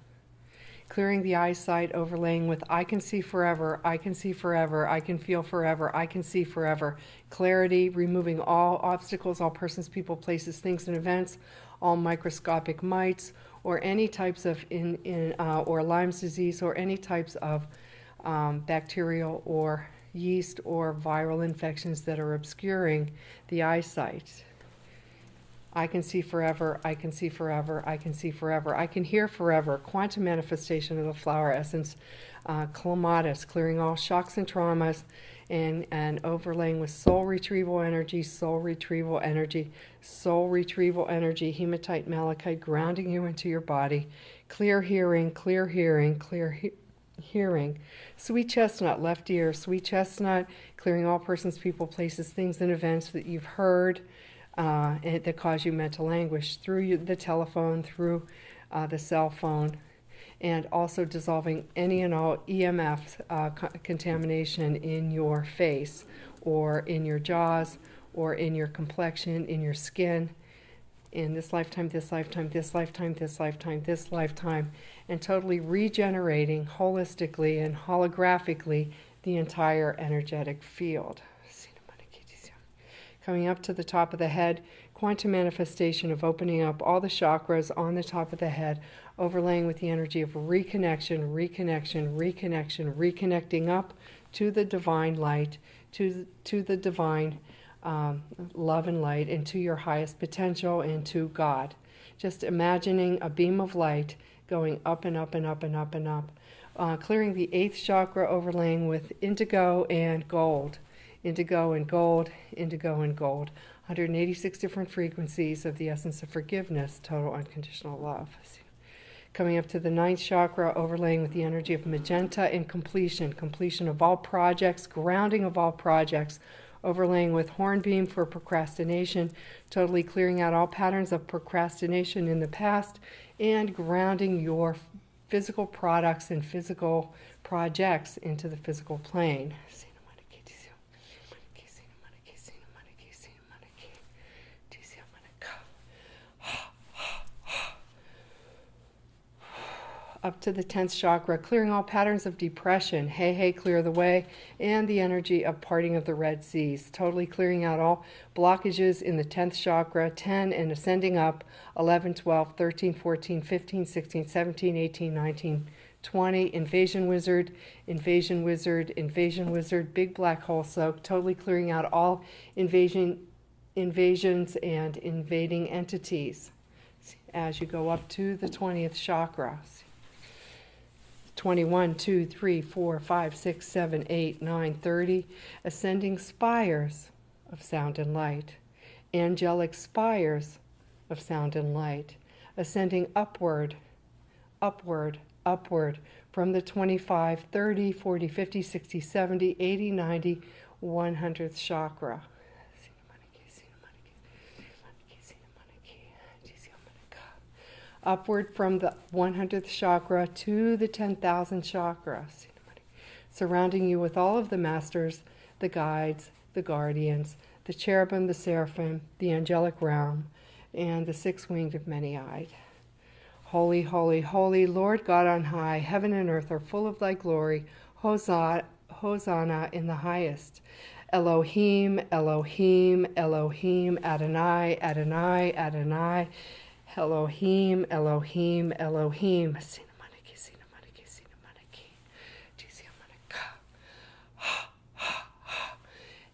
Clearing the eyesight, overlaying with I can see forever, I can see forever, I can feel forever, I can see forever. Clarity, removing all obstacles, all persons, people, places, things, and events, all microscopic mites, or any types of or Lyme's disease, or any types of bacterial or yeast or viral infections that are obscuring the eyesight. I can see forever, I can see forever, I can see forever, I can hear forever, quantum manifestation of the flower essence, clematis, clearing all shocks and traumas, and overlaying with soul retrieval energy, soul retrieval energy, soul retrieval energy, hematite, malachite, grounding you into your body, clear hearing, clear hearing, clear hearing, sweet chestnut, left ear, sweet chestnut, clearing all persons, people, places, things, and events that you've heard, that cause you mental anguish through the telephone, through the cell phone, and also dissolving any and all EMF contamination in your face or in your jaws or in your complexion, in your skin, in this lifetime, this lifetime, this lifetime, this lifetime, this lifetime, and totally regenerating holistically and holographically the entire energetic field. Coming up to the top of the head, quantum manifestation of opening up all the chakras on the top of the head, overlaying with the energy of reconnection, reconnection, reconnection, reconnecting up to the divine light, to the divine love and light, and to your highest potential, and to God. Just imagining a beam of light going up and up and up and up and up. Clearing the 8th chakra, overlaying with indigo and gold. Indigo and gold, indigo and gold. 186 different frequencies of the essence of forgiveness, total unconditional love. Coming up to the 9th chakra, overlaying with the energy of magenta and completion. Completion of all projects, grounding of all projects, overlaying with hornbeam for procrastination, totally clearing out all patterns of procrastination in the past, and grounding your physical products and physical projects into the physical plane. Up to the 10th chakra, clearing all patterns of depression, hey, hey, clear the way, and the energy of parting of the Red Seas, totally clearing out all blockages in the 10th chakra, 10 and ascending up, 11, 12, 13, 14, 15, 16, 17, 18, 19, 20, invasion wizard, invasion wizard, invasion wizard, big black hole soak, totally clearing out all invasions and invading entities as you go up to the 20th chakra. 21, 2, 3, 4, 5, 6, 7, 8, 9, 30, ascending spires of sound and light, angelic spires of sound and light, ascending upward, upward, upward from the 25, 30, 40, 50, 60, 70, 80, 90, 100th chakra. Upward from the 100th chakra to the 10,000 chakras, surrounding you with all of the masters, the guides, the guardians, the cherubim, the seraphim, the angelic realm, and the six-winged of many-eyed. Holy, holy, holy, Lord God on high, heaven and earth are full of thy glory. Hosanna in the highest. Elohim, Elohim, Elohim, Adonai, Adonai, Adonai. Elohim, Elohim, Elohim.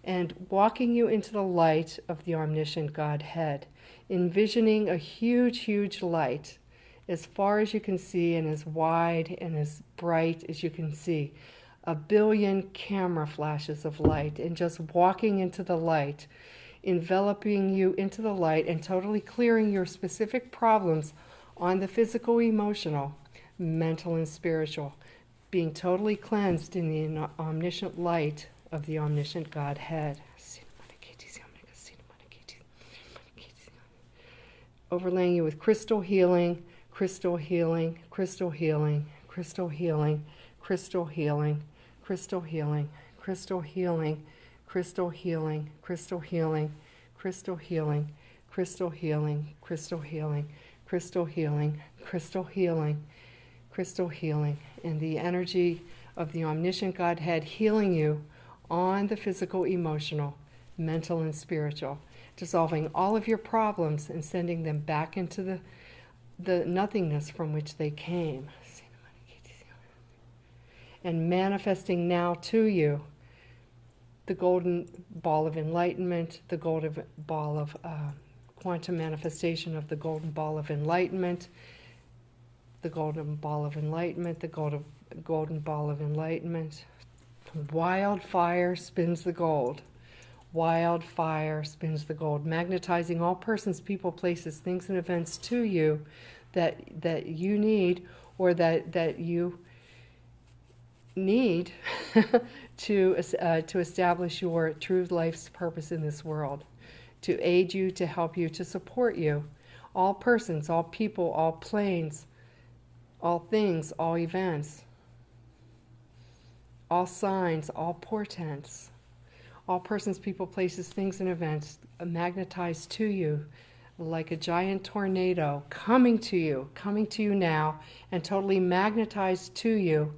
And walking you into the light of the omniscient Godhead, envisioning a huge, huge light as far as you can see and as wide and as bright as you can see. 1 billion camera flashes of light, and just walking into the light, enveloping you into the light and totally clearing your specific problems on the physical, emotional, mental, and spiritual, being totally cleansed in the omniscient light of the omniscient Godhead. Overlaying you with crystal healing, crystal healing, crystal healing, crystal healing, crystal healing, crystal healing, crystal healing, crystal healing, crystal healing, crystal healing, crystal healing, crystal healing, crystal healing, crystal healing, crystal healing, and the energy of the omniscient Godhead healing you on the physical, emotional, mental, and spiritual, dissolving all of your problems and sending them back into the nothingness from which they came. And manifesting now to you the golden ball of enlightenment, the golden ball of quantum manifestation of the golden ball of enlightenment, the golden ball of enlightenment, the golden ball of enlightenment. Wildfire spins the gold. Wildfire spins the gold, magnetizing all persons, people, places, things, and events to you that you need, or that you need to establish your true life's purpose in this world, to aid you, to help you, to support you. All persons, all people, all planes, all things, all events, all signs, all portents, all persons, people, places, things, and events magnetized to you like a giant tornado, coming to you now, and totally magnetized to you,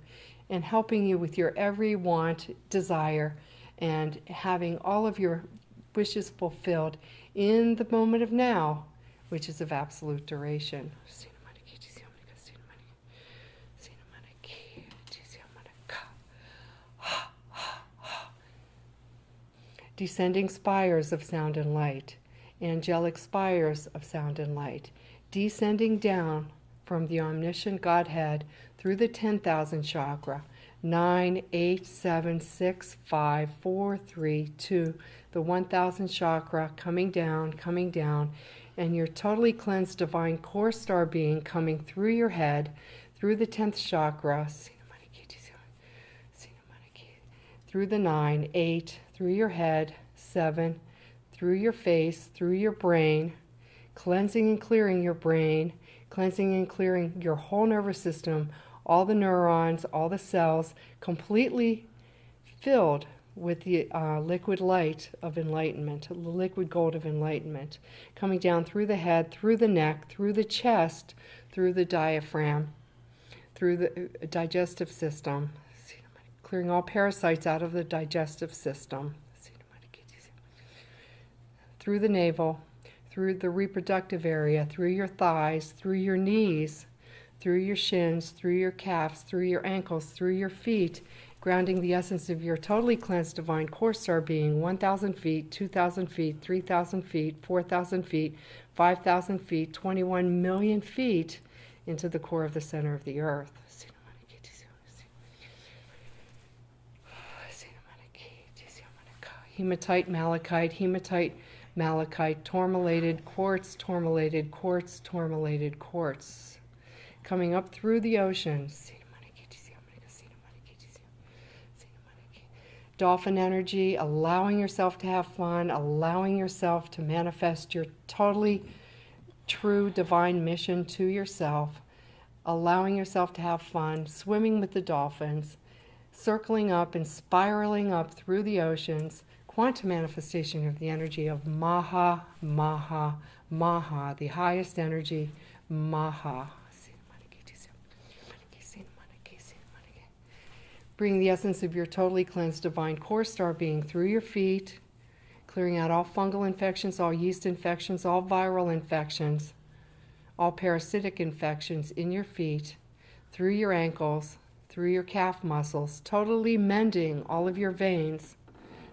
and helping you with your every want, desire, and having all of your wishes fulfilled in the moment of now, which is of absolute duration. Descending spires of sound and light, angelic spires of sound and light, descending down from the omniscient Godhead through the 10,000 chakra, 9, 8, 7, 6, 5, 4, 3, 2, the 1,000 chakra coming down, and your totally cleansed divine core star being coming through your head, through the 10th chakra, through the 9, 8, through your head, 7, through your face, through your brain, cleansing and clearing your brain, cleansing and clearing your whole nervous system, all the neurons, all the cells, completely filled with the liquid light of enlightenment, the liquid gold of enlightenment, coming down through the head, through the neck, through the chest, through the diaphragm, through the digestive system, clearing all parasites out of the digestive system, through the navel, through the reproductive area, through your thighs, through your knees, through your shins, through your calves, through your ankles, through your feet, grounding the essence of your totally cleansed divine core star being 1,000 feet, 2,000 feet, 3,000 feet, 4,000 feet, 5,000 feet, 21 million feet into the core of the center of the earth. Hematite, malachite, hematite, malachite, tourmalated quartz, tourmalated quartz, tourmalated quartz. Coming up through the oceans. Dolphin energy, allowing yourself to have fun, allowing yourself to manifest your totally true divine mission to yourself, allowing yourself to have fun, swimming with the dolphins, circling up and spiraling up through the oceans, quantum manifestation of the energy of Maha, Maha, Maha, the highest energy, Maha. Bring the essence of your totally cleansed divine core star being through your feet, clearing out all fungal infections, all yeast infections, all viral infections, all parasitic infections in your feet, through your ankles, through your calf muscles, totally mending all of your veins,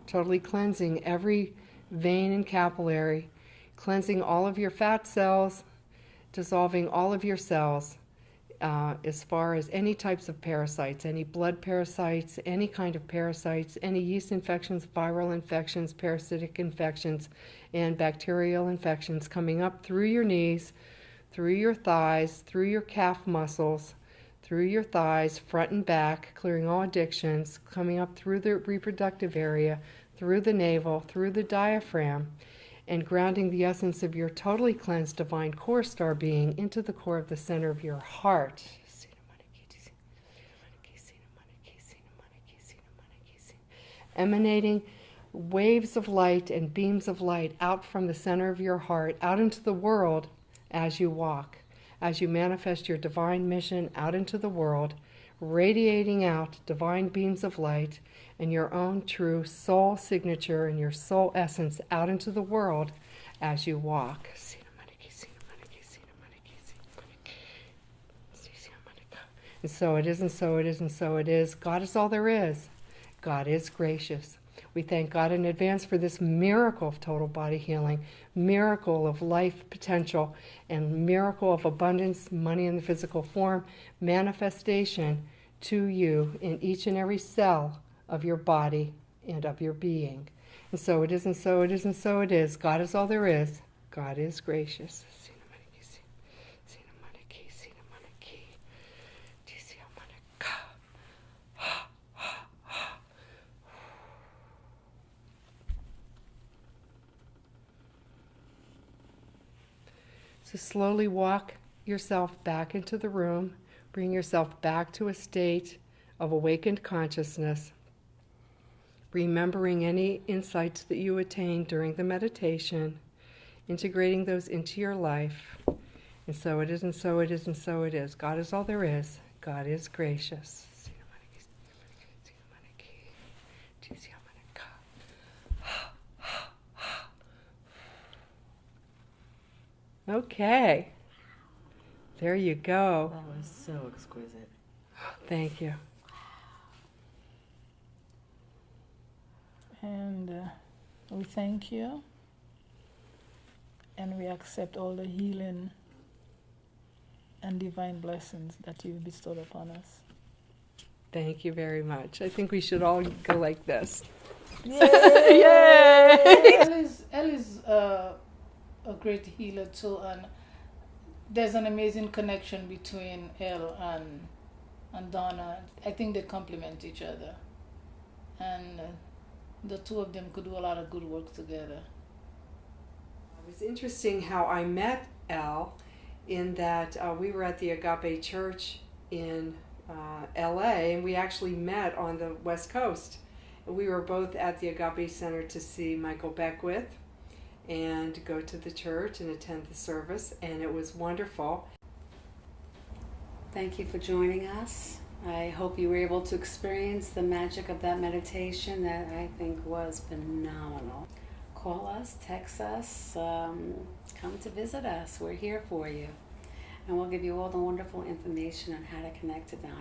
totally cleansing every vein and capillary, cleansing all of your fat cells, dissolving all of your cells, as far as any types of parasites, any blood parasites, any kind of parasites, any yeast infections, viral infections, parasitic infections, and bacterial infections coming up through your knees, through your thighs, through your calf muscles, through your thighs, front and back, clearing all addictions, coming up through the reproductive area, through the navel, through the diaphragm, and grounding the essence of your totally cleansed divine core star being into the core of the center of your heart. Emanating waves of light and beams of light out from the center of your heart, out into the world as you walk, as you manifest your divine mission out into the world, radiating out divine beams of light and your own true soul signature and your soul essence out into the world as you walk. And so it is, and so it is, and so it is. God is all there is. God is gracious. We thank God in advance for this miracle of total body healing, miracle of life potential, and miracle of abundance, money in the physical form, manifestation to you in each and every cell of your body and of your being. And so it is, and so it is, and so it is. God is all there is. God is gracious. So slowly walk yourself back into the room. Bring yourself back to a state of awakened consciousness, remembering any insights that you attained during the meditation, integrating those into your life. And so it is, and so it is, and so it is. God is all there is. God is gracious. Okay. There you go. That was so exquisite. Thank you. And we thank you, and we accept all the healing and divine blessings that you've bestowed upon us. Thank you very much. I think we should all go like this. Yay! Yay! Ellie's a great healer too, and there's an amazing connection between Elle and Donna. I think they complement each other, and the two of them could do a lot of good work together. It was interesting how I met Elle in that we were at the Agape Church in LA, and we actually met on the West Coast. We were both at the Agape Center to see Michael Beckwith and go to the church and attend the service, and it was wonderful. Thank you for joining us. I hope you were able to experience the magic of that meditation that I think was phenomenal. Call us, text us, come to visit us. We're here for you. And we'll give you all the wonderful information on how to connect to Donna.